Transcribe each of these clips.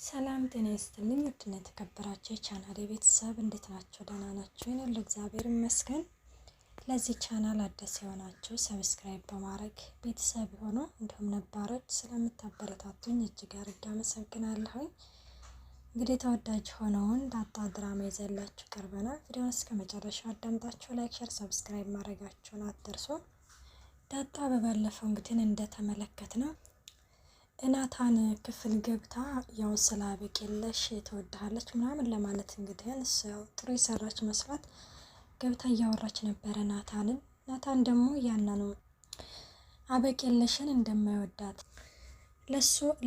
ሰላም ጤና ይስጥልኝ። ውድና የተከበራችሁ የቻናሌ ቤተሰብ እንዴት ናችሁ? ደህና ናችሁ? እኔ እግዚአብሔር ይመስገን። ለዚህ ቻናል አዲስ የሆናችሁ ሰብስክራይብ በማድረግ ቤተሰብ ሆኖ እንዲሁም ነባሮች ስለምታበረታቱኝ እጅግ አድርጌ አመሰግናለሁ። እንግዲህ ተወዳጅ ሆነውን ዳጣ ድራማ ይዘላችሁ ቀርበናል። ቪዲዮውን እስከ መጨረሻው አዳምጣችሁ ላይክ፣ ሼር፣ ሰብስክራይብ ማድረጋችሁን አትርሱ። ዳጣ በባለፈው እንግዲህ እንደተመለከት ነው እናታን ክፍል ገብታ ያው ስለ አበቄለሽ ትወድሃለች ምናምን ለማለት እንግዲህ ያው ጥሩ የሰራች መስራት ገብታ እያወራች ነበረ ናታንን። ናታን ደግሞ ያንኑ አበቄለሽን እንደማይወዳት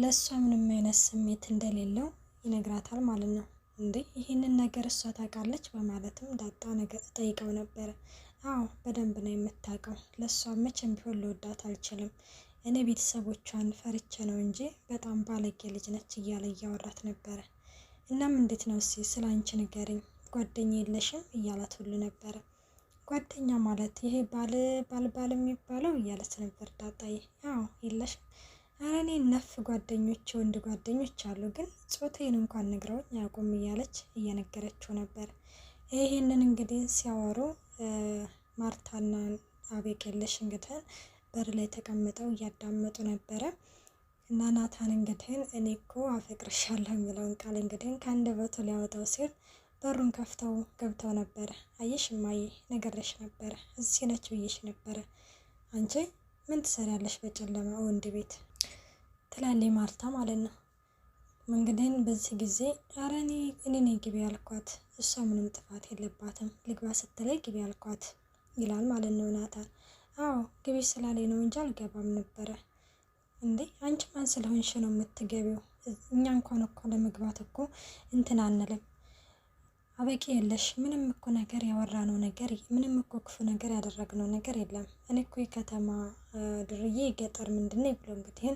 ለሷ ምንም አይነት ስሜት እንደሌለው ይነግራታል ማለት ነው። እንዴ ይህንን ነገር እሷ ታውቃለች በማለትም ዳጣ ነገር ጠይቀው ነበረ። አዎ በደንብ ነው የምታውቀው። ለሷ መቼም ቢሆን ልወዳት አልችልም። እኔ ቤተሰቦቿን ፈርቼ ነው እንጂ በጣም ባለጌ ልጅ ነች እያለ እያወራት ነበረ። እናም እንዴት ነው እስኪ ስለ አንቺ ንገሪኝ፣ ጓደኛ የለሽም እያላት ሁሉ ነበረ። ጓደኛ ማለት ይሄ ባል የሚባለው እያለት ነበር ዳጣዬ። አዎ የለሽም? ኧረ እኔ ነፍ ጓደኞች ወንድ ጓደኞች አሉ፣ ግን ጾታዬን እንኳን ነግረውኝ አያውቁም እያለች እየነገረችው ነበር። ይሄንን እንግዲህ ሲያወሩ ማርታና አበቄለሽ እንግዲህ በር ላይ ተቀምጠው እያዳመጡ ነበረ። እና ናታን እንግዲህ እኔ እኮ አፈቅርሻለሁ የሚለውን ቃል እንግዲህ ከአንደበቱ ሊያወጣው ሲል በሩን ከፍተው ገብተው ነበረ። አየሽ እማዬ ነግሬሽ ነበረ፣ እዚህ ነች ብዬሽ ነበረ። አንቺ ምን ትሰሪያለሽ በጨለማ ወንድ ቤት ትላለች ማርታ ማለት ነው። እንግዲህ በዚህ ጊዜ ኧረ እኔ ነኝ ግቢ ያልኳት፣ እሷ ምንም ጥፋት የለባትም፣ ልግባ ስትለኝ ግቢ ያልኳት ይላል ማለት ነው ናታን። አዎ ግቢ ስላለኝ ነው እንጂ አልገባም ነበረ። እንዴ አንቺ ማን ስለሆንሽ ነው የምትገቢው? እኛ እንኳን እኮ ለመግባት እኮ እንትን አንልም። አበቂ የለሽ ምንም እኮ ነገር ያወራነው ነገር ምንም እኮ ክፉ ነገር ያደረግነው ነገር የለም። እኔ እኮ የከተማ ድርዬ ገጠር ምንድነው ብሎ እንግዲህ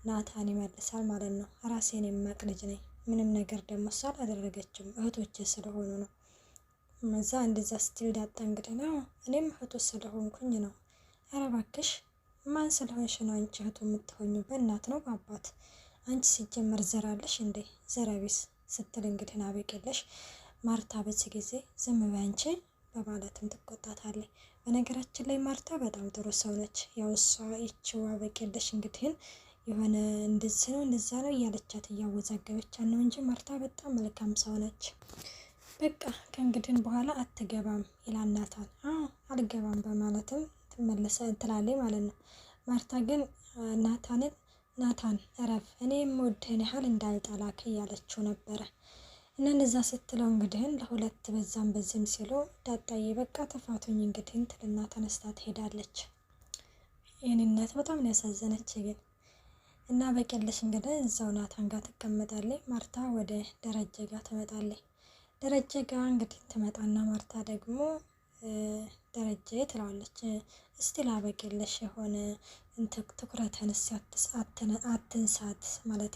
ናታን ይመልሳል ማለት ነው። ራሴን የማቅ ልጅ ነኝ። ምንም ነገር ደግሞ እሷ አላደረገችም፣ እህቶቼ ስለሆኑ ነው። እዛ እንደዛ ስትል ዳጣ እንግዲህ ነው እኔም እህቱ ስለሆንኩኝ ነው። ኧረ እባክሽ ማን ስለሆንሽ ነው አንቺ እህቱ የምትሆኙ? በእናት ነው በአባት? አንቺ ሲጀመር ዘራለሽ እንዴ ዘረቢስ ስትል እንግዲህ አበቄለሽ ማርታ በዚህ ጊዜ ዝም በይ አንቺ በማለትም ትቆጣታለች። በነገራችን ላይ ማርታ በጣም ጥሩ ሰው ነች። ያው እሷ ይቺው አበቄለሽ እንግዲህ የሆነ እንደዚህ ነው እንደዛ ነው እያለቻት እያወዛገበቻት ነው እንጂ ማርታ በጣም መልካም ሰው ነች። በቃ ከእንግዲህ በኋላ አትገባም ይላል ናታን። አዎ አልገባም በማለትም ትላለች ማለት ነው። ማርታ ግን ናታን እረፍ፣ እኔ የምወድህን ያህል እንዳልጠላክ እያለችው ነበረ። እና እንደዛ ስትለው እንግዲህ ለሁለት በዛም በዚህም ሲሉ ዳጣዬ በቃ ተፋቱኝ እንግዲህ ትልና ተነስታ ትሄዳለች። የኔነት በጣም ነው ያሳዘነች ግን። እና አበቄለሽ እንግዲህ እዛው ናታን ጋር ትቀመጣለች። ማርታ ወደ ደረጀ ጋር ትመጣለች። ደረጀ ጋር እንግዲህ ትመጣና ማርታ ደግሞ ደረጀ ትላለች፣ እስቲ ላበቄለሽ የሆነ ትኩረትን አትንሳት ማለት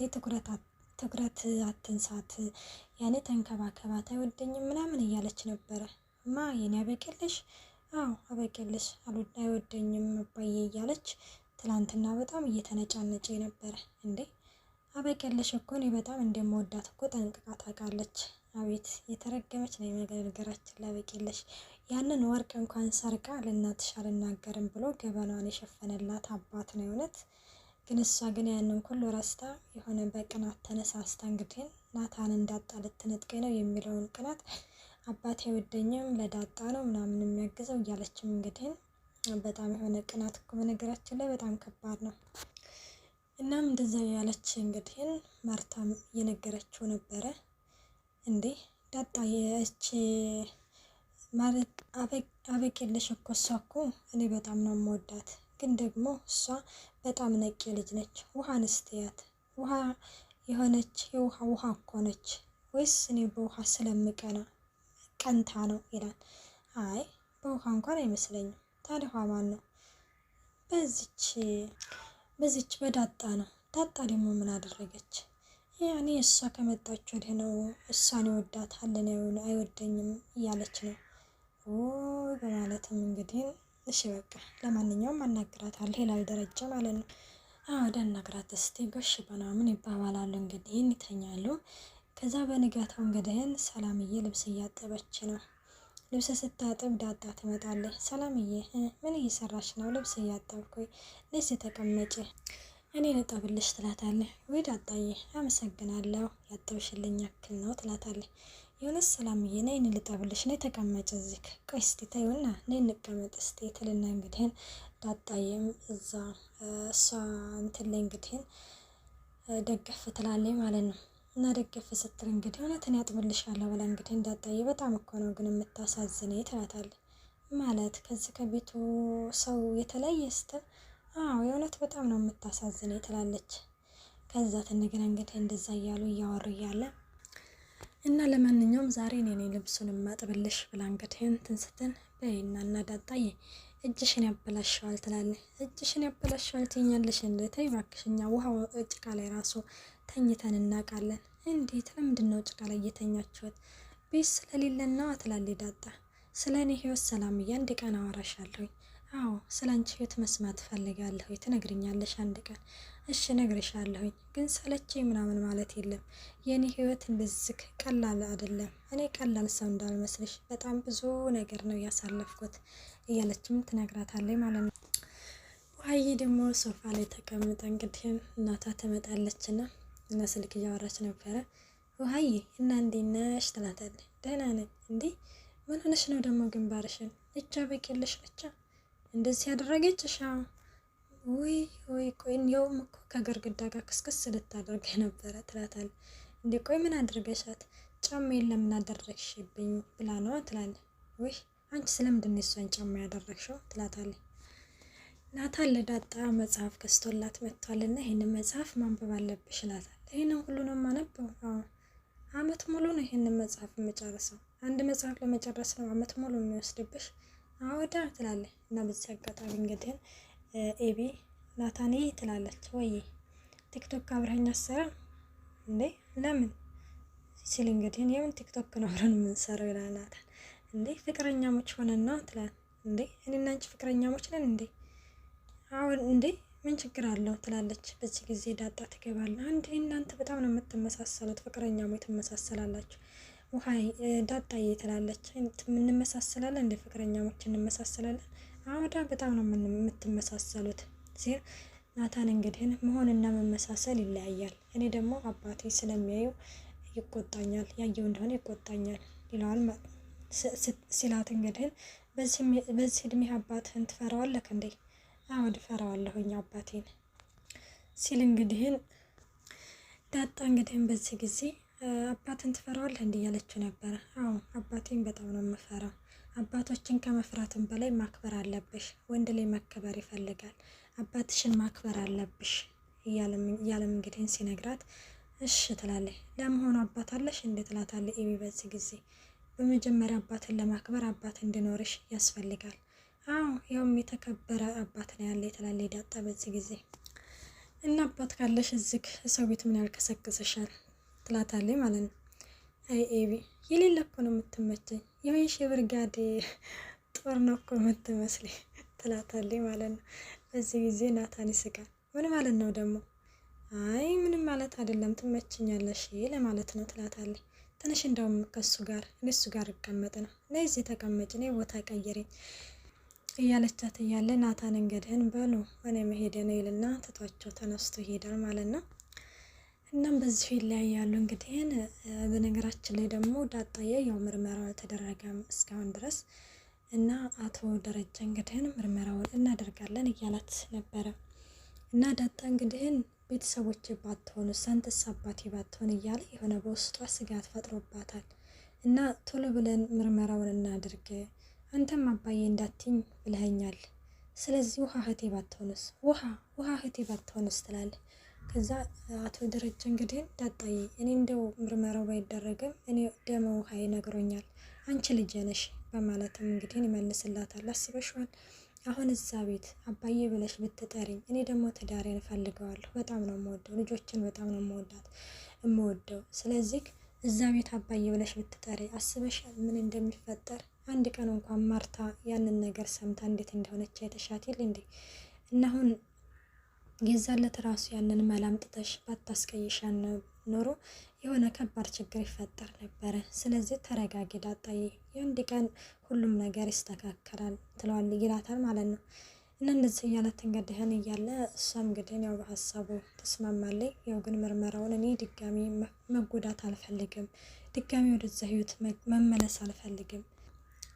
ትኩረት አትንሳት፣ ያኔ ተንከባከባት፣ አይወደኝም ምናምን እያለች ነበረ። የኔ አበቄለሽ? አዎ አበቄለሽ አይወደኝም አባዬ እያለች ትላንትና በጣም እየተነጫነጨ ነበረ። እንዴ አበቄለሽ እኮ እኔ በጣም እንደምወዳት እኮ ጠንቅቃ ታውቃለች። አቤት የተረገመች ነው ነገራችን ላበቄለሽ። ያንን ወርቅ እንኳን ሰርቃ ለእናትሽ አልናገርም ብሎ ገበናዋን የሸፈነላት አባት ነው የእውነት። ግን እሷ ግን ያንን ሁሉ ረስታ የሆነ በቅናት ተነሳስታ እንግዲህ ናታን እንዳጣ ልትነጥቀኝ ነው የሚለውን ቅናት አባቴ አይወደኝም ለዳጣ ነው ምናምን የሚያግዘው እያለችም እንግዲህ በጣም የሆነ ቅናት እኮ በነገራችን ላይ በጣም ከባድ ነው። እናም እንደዛ ያለች እንግዲህ ማርታም እየነገረችው ነበረ። እንዴ ዳጣ የእቺ ማለት አበቄለሽ እኮ እሷ እኮ እኔ በጣም ነው የምወዳት፣ ግን ደግሞ እሷ በጣም ነቄ ልጅ ነች። ውሃ ንስትያት ውሃ የሆነች ውሃ እኮ ነች። ወይስ እኔ በውሃ ስለምቀና ቀንታ ነው ይላል። አይ በውሃ እንኳን አይመስለኝም። ታዲያ ውሃ ማን ነው? በዚች በዳጣ ነው። ዳጣ ደግሞ ምን አደረገች? ያኔ እሷ ከመጣች ወዲህ ነው እሷን ይወዳታል እኔ አይወደኝም እያለች ነው በማለትም እንግዲህ እሺ በቃ ለማንኛውም አናግራታለሁ ይላል ደረጃ ማለት ነው። ወደ ነግራት እስቲ ጎሽ ምናምን ይባባላሉ። እንግዲህ ይተኛሉ። ከዛ በንጋታው እንግዲህ ሰላምዬ ልብስ እያጠበች ነው። ልብስ ስታጥብ ዳጣ ትመጣለች። ሰላምዬ ምን እየሰራች ነው? ልብስ እያጠብኩኝ። ልብስ ተቀመጭ እኔ ልጠብልሽ ትላታለች። ወይ ዳጣዬ አመሰግናለሁ ያጠብሽልኝ ያክል ነው ትላታለች። የሆነስ ሰላምዬ ነይ እኔ ልጠብልሽ፣ ነይ ተቀመጭ እዚህ። ቆይ እስቲ ተይውና ነይ እንቀመጥ እስቲ ትልና እንግዲህ ዳጣዬም እዛ እሷ እንትን ላይ እንግዲህ ደገፍ ትላለች ማለት ነው። እና ደገፍ ስትል እንግዲህ እውነትን ያጥብልሻለሁ ብላ እንግዲህ ዳጣዬ በጣም እኮ ነው ግን የምታሳዝነኝ ትላታለች። ማለት ከዚህ ከቤቱ ሰው የተለየ ስትል የእውነት በጣም ነው የምታሳዝነኝ ትላለች። ከዛ ትንግና እንግዲህ እንደዛ እያሉ እያወሩ እያለ እና ለማንኛውም ዛሬ እኔ ነኝ ልብሱን ማጥብልሽ ብላ እንግዲህ እንትን ስትል በይና እና ዳጣዬ እጅሽን ያበላሸዋል ትላለች። እጅሽን ያበላሸዋል ትኛለሽ እንዴ? ተይ እባክሽ፣ እኛ ውሃው ጭቃ ላይ ራሱ ተኝተን እናውቃለን። እንዴት ለምንድን ነው ጭቃ ላይ እየተኛችሁት? ቤት ስለሌለን ነዋ ትላለች ዳጣ። ስለ እኔ ህይወት ሰላምዬ አንድ ቀን አወራሻለሁኝ። ስለ አንቺ ህይወት መስማት ፈልጋለሁ። ትነግሪኛለሽ አንድ ቀን። እሺ እነግርሻለሁኝ፣ ግን ሰለቸኝ ምናምን ማለት የለም። የእኔ ህይወት እንደዚህ ቀላል አይደለም። እኔ ቀላል ሰው እንዳልመስልሽ በጣም ብዙ ነገር ነው ያሳለፍኩት እያለችም ትነግራታለች ማለት ነው። ውሀዬ ደግሞ ሶፋ ላይ ተቀምጠ እንግዲህ እናቷ ትመጣለችና እና ስልክ እያወራች ነበረ። ውሀዬ እና እንዴት ነሽ ትላታለች። ደህና ነኝ። እንዴ ምን ሆነሽ ነው ደግሞ ግንባርሽን ብቻ በቂልሽ ብቻ እንደዚህ ያደረገችሽ? ወይ ቆይ እንዲያውም እኮ ከግድግዳ ጋር ክስክስ ልታደርገ ነበረ ትላታለች። እንዴ ቆይ ምን አድርገሻት? ጫማዬን ለምን አደረግሽብኝ ብላ ነው ትላለች። ወይ አንቺ ስለምንድን ነው እሷን ጫማ ያደረግሽው ትላታለች። ናታን ለዳጣ መጽሐፍ ገዝቶላት መጥቷልና ይህንን መጽሐፍ ማንበብ አለብሽ ይላታል። ይህንን ሁሉ ነው የማነበው? አመት ሙሉ ነው ይህንን መጽሐፍ የምጨርሰው። አንድ መጽሐፍ ለመጨረስ ነው አመት ሙሉ የሚወስድብሽ? አወዳ ትላለች። እና በዚህ አጋጣሚ እንግዲህ ኤቢ ናታኔ ትላለች። ወይ ቲክቶክ አብረኸኝ አሰራ እንዴ? ለምን ሲል እንግዲህ የምን ቲክቶክ ነው አብረን የምንሰራው ይላል ናታን። እንዴ ፍቅረኛሞች ሆነን ነው ትላለች። እንዴ እኔና አንቺ ፍቅረኛሞች ነን እንዴ? አሁን እንዴ ምን ችግር አለው ትላለች። በዚህ ጊዜ ዳጣ ትገባለች። አንዴ እናንተ በጣም ነው የምትመሳሰሉት፣ ፍቅረኛሞች ትመሳሰላላችሁ። ውሀይ ዳጣዬ ትላለች። እንመሳሰላለን እንደ ፍቅረኛሞች እንመሳሰላለን? አወዳ በጣም ነው የምትመሳሰሉት ሲል ናታን እንግዲህ መሆንና መመሳሰል ይለያያል። እኔ ደግሞ አባቴ ስለሚያዩ ይቆጣኛል፣ ያየው እንደሆነ ይቆጣኛል ይለዋል ሲላት እንግዲህ በዚህ እድሜ አባትህን ትፈራዋለህ እንዴ? አወድ ፈራዋለሁኝ አባቴን ሲል እንግዲህ ዳጣ እንግዲህ በዚህ ጊዜ አባትን ትፈራዋለህ እንዴ እያለችው ነበረ። አባቴን በጣም ነው የምፈራው። አባቶችን ከመፍራትም በላይ ማክበር አለብሽ። ወንድ ላይ መከበር ይፈልጋል። አባትሽን ማክበር አለብሽ እያለም እንግዲህ ሲነግራት እሺ ትላለች። ለመሆኑ አባት አለሽ እንዴ ትላታለች ኤቢ በዚህ ጊዜ። በመጀመሪያ አባትን ለማክበር አባት እንዲኖርሽ ያስፈልጋል። ያውም የተከበረ አባት ነው ያለ ትላለች ዳጣ በዚህ ጊዜ። እና አባት ካለሽ እዚህ ሰው ቤት ምን ያልከሰክስሻል ትላታለች ማለት ነው። አይ ኤቢ የሌለ እኮ ነው የምትመቸኝ፣ የወይሽ የብርጋዴ ጦር ነው እኮ የምትመስለኝ ትላታለች ማለት ነው። በዚህ ጊዜ ናታን ይስቃል። ምን ማለት ነው ደግሞ? አይ ምንም ማለት አይደለም ትመችኛለሽ ለማለት ነው ትላታለች። ትንሽ እንደውም ከሱ ጋር እሱ ጋር እቀመጥ ነው፣ ነይ እዚህ ተቀመጭ፣ ነይ ቦታ ቀይሬኝ እያለቻት እያለ ናታን እንግዲህን በሉ እኔ መሄድ ነው ይልና ትቷቸው ተነስቶ ይሄዳል ማለት ነው። እናም በዚህ ይለያያሉ እንግዲህ። በነገራችን ላይ ደግሞ ዳጣዬ ያው ምርመራው አልተደረገም እስካሁን ድረስ እና አቶ ደረጃ እንግዲህን ምርመራውን እናደርጋለን እያላት ነበረ። እና ዳጣ እንግዲህን ቤተሰቦች ባትሆኑ ሳንተስ አባቴ ባትሆን እያለ የሆነ በውስጧ ስጋት ፈጥሮባታል። እና ቶሎ ብለን ምርመራውን እናድርግ፣ አንተም አባዬ እንዳትኝ ብለኸኛል። ስለዚህ ውሃ እህቴ ባትሆንስ ውሃ እህቴ ባትሆንስ ትላለች። ከዛ አቶ ደረጃ እንግዲህ ዳጣዬ እኔ እንደው ምርመራው ባይደረግም እኔ ደመ ውሃ ይነግሮኛል፣ አንቺ ልጅ ነሽ በማለትም እንግዲህ ይመልስላታል። አስበሽዋል? አሁን እዛ ቤት አባዬ ብለሽ ብትጠሪኝ እኔ ደግሞ ትዳሬን እፈልገዋለሁ። በጣም ነው የምወደው፣ ልጆችን በጣም ነው የምወደው። ስለዚህ እዛ ቤት አባዬ ብለሽ ብትጠሪ አስበሻል ምን እንደሚፈጠር? አንድ ቀን እንኳን ማርታ ያንን ነገር ሰምታ እንዴት እንደሆነች አይተሻት የለ እንዴ? እና አሁን የዛለት ራሱ ያንን መላምጥተሽ ባታስቀይሻን ኖሮ የሆነ ከባድ ችግር ይፈጠር ነበረ። ስለዚህ ተረጋጊ ዳጣዬ፣ የአንድ ቀን ሁሉም ነገር ይስተካከላል ትለዋል ይላታል ማለት ነው። እና እንደዚህ እያለት እንግዲህን እያለ እሷም እንግዲህ ያው በሀሳቡ ተስማማለች። ያው ግን ምርመራውን እኔ ድጋሚ መጎዳት አልፈልግም፣ ድጋሚ ወደዛ ህይወት መመለስ አልፈልግም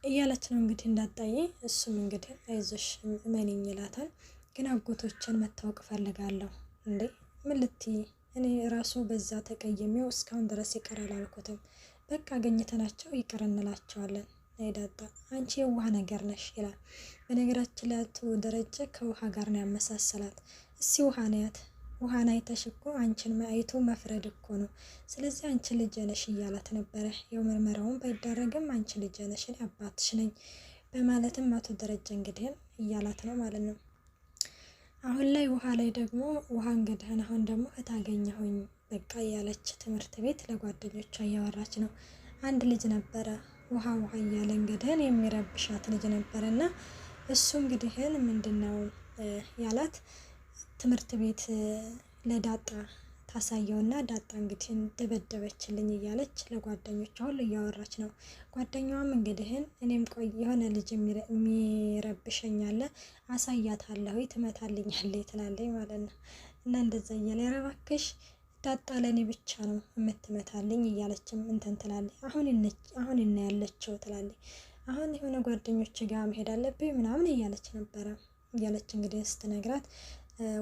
እያለች ነው እንግዲህ እንዳጣዬ። እሱም እንግዲህ አይዞሽ እመኒኝ ይላታል። ግን አጎቶችን መታወቅ ፈልጋለሁ። እንዴ ምን ልትይ? እኔ ራሱ በዛ ተቀየሜው እስካሁን ድረስ ይቅር አላልኩትም። በቃ አገኝተናቸው ይቅር እንላቸዋለን። አይዳጣ አንቺ የዋህ ነገር ነሽ ይላል። በነገራችን ላይ አቶ ደረጀ ከውሃ ጋር ነው ያመሳሰላት። እስቲ ውሃ ናያት፣ ውሃን አይተሽ እኮ አንቺን አይቶ መፍረድ እኮ ነው። ስለዚህ አንቺ ልጅ ነሽ እያላት ነበረ። ያው ምርመራውን ባይደረግም አንቺ ልጅ ነሽ፣ እኔ አባትሽ ነኝ በማለትም አቶ ደረጀ እንግዲህ እያላት ነው ማለት ነው። አሁን ላይ ውሃ ላይ ደግሞ ውሃ እንግዲህን አሁን ደግሞ እታገኘሁኝ በቃ እያለች ትምህርት ቤት ለጓደኞቿ እያወራች ነው። አንድ ልጅ ነበረ ውሃ ውሃ እያለ እንግዲህን የሚረብሻት ልጅ ነበረ እና እሱ እንግዲህን ምንድነው ያላት ትምህርት ቤት ለዳጣ ታሳየውና ዳጣ እንግዲህ ደበደበችልኝ እያለች ለጓደኞቿ ሁሉ እያወራች ነው። ጓደኛዋም እንግዲህን እኔም ቆይ የሆነ ልጅ የሚረብሸኛለ አሳያታለሁ ትመታልኛለች ትላለች ማለት ነው። እና እንደዛ እያለ ኧረ እባክሽ ዳጣ ለእኔ ብቻ ነው የምትመታልኝ እያለችም እንትን ትላለች። አሁን እና ያለችው ትላለች። አሁን የሆነ ጓደኞች ጋር መሄድ አለብኝ ምናምን እያለች ነበረ እያለች እንግዲህ ስትነግራት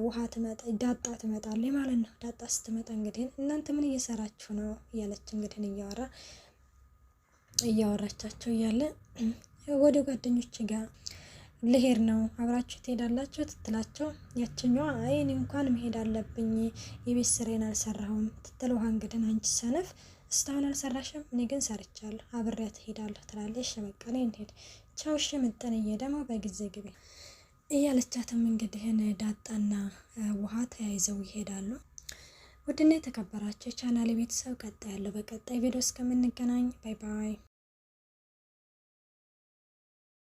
ውሃ ዳጣ ትመጣለች ማለት ነው። ዳጣ ስትመጣ እንግዲህ እናንተ ምን እየሰራችሁ ነው እያለች እንግዲህ እያወራቻቸው እያለ ወደ ጓደኞች ጋር ልሄድ ነው አብራችሁ ትሄዳላችሁ ትትላቸው፣ ያችኛዋ አይ እኔ እንኳን መሄድ አለብኝ የቤት ስራዬን አልሰራሁም ትትል፣ ውሃ እንግዲህ አንቺ ሰነፍ እስካሁን አልሰራሽም፣ እኔ ግን ሰርቻለሁ አብሬያት እሄዳለሁ ትላለች። በቃ እኔ እንሄድ ቻው እሺ ምጥንዬ ደግሞ በጊዜ ግቢ እያለቻትም እንግዲህን ዳጣና ውሃ ተያይዘው ይሄዳሉ። ውድና የተከበራችሁ የቻናሌ ቤተሰብ ቀጣይ ያለው በቀጣይ ቪዲዮ እስከምንገናኝ ባይ ባይ።